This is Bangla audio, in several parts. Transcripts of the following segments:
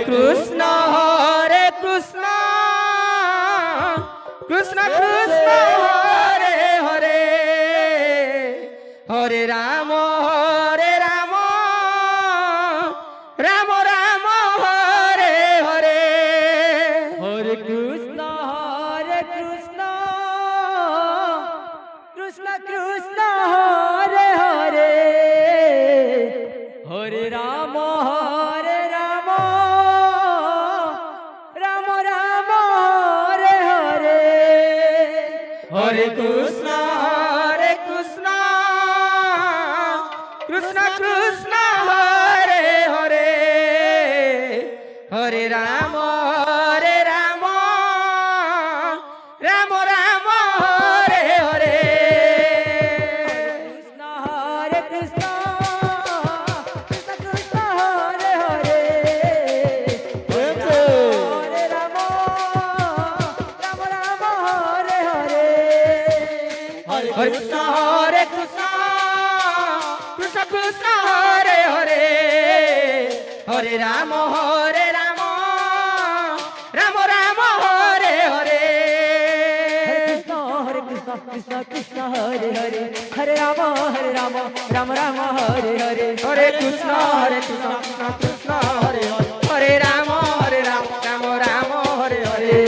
কৃষ্ণ কৃষ্ণ কৃষ্ণ হরে হরে হরে রাম রাম রাম হরে হরে হরে কৃষ্ণ কৃষ্ণ কৃষ্ণ হরে হরে হরে রাম রাম রাম হরে হরে হরে কৃষ্ণ কৃষ্ণ কৃষ্ণ হরে হরে হরে রাম রাম রাম হরে হরে কৃষ্ণ হরে কৃষ্ণ কৃষ্ণ কৃষ্ণ হরে হরে হরে রাম রাম হরে হরে হরে কৃষ্ণ কৃষ্ণ কৃষ্ণ হরে হরে হরে রাম রাম রাম হরে হরে কৃষ্ণ কৃষ্ণ কৃষ্ণ হরে হরে হরে রাম রাম হরে হরে হরে কৃষ্ণ কৃষ্ণ কৃষ্ণ হরে হরে হরে রাম রাম হরে হরে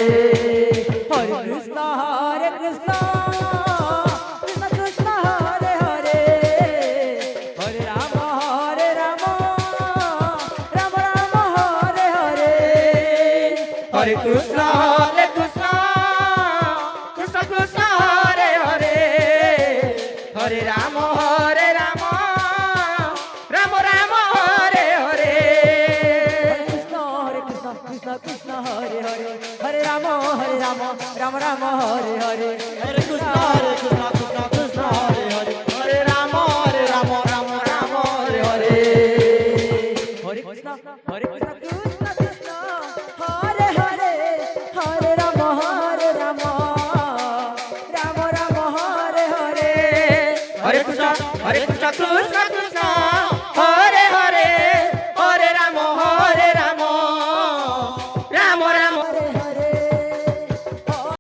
হরে কৃষ্ণ কৃষ্ণ কৃষ্ণ কৃষ্ণ হরে হরে হরে রাম রাম হরে হরে হরে কৃষ্ণ কৃষ্ণ কৃষ্ণ কৃষ্ণ হরে হরে হরে রাম রাম রাম হরে হরে কৃষ্ণ কৃষ্ণ কৃষ্ণ হরে হরে হরে রাম রাম হরে হরে হরে কৃষ্ণ কৃষ্ণ কৃষ্ণ হরে হরে হরে রাম রাম হরে হরে হরে কৃষ্ণ কৃষ্ণ কৃষ্ণ হরে হরে হরে রাম রাম হরে হরে হরে কৃষ্ণ কৃষ্ণ কৃষ্ণ হরে হরে হরে রাম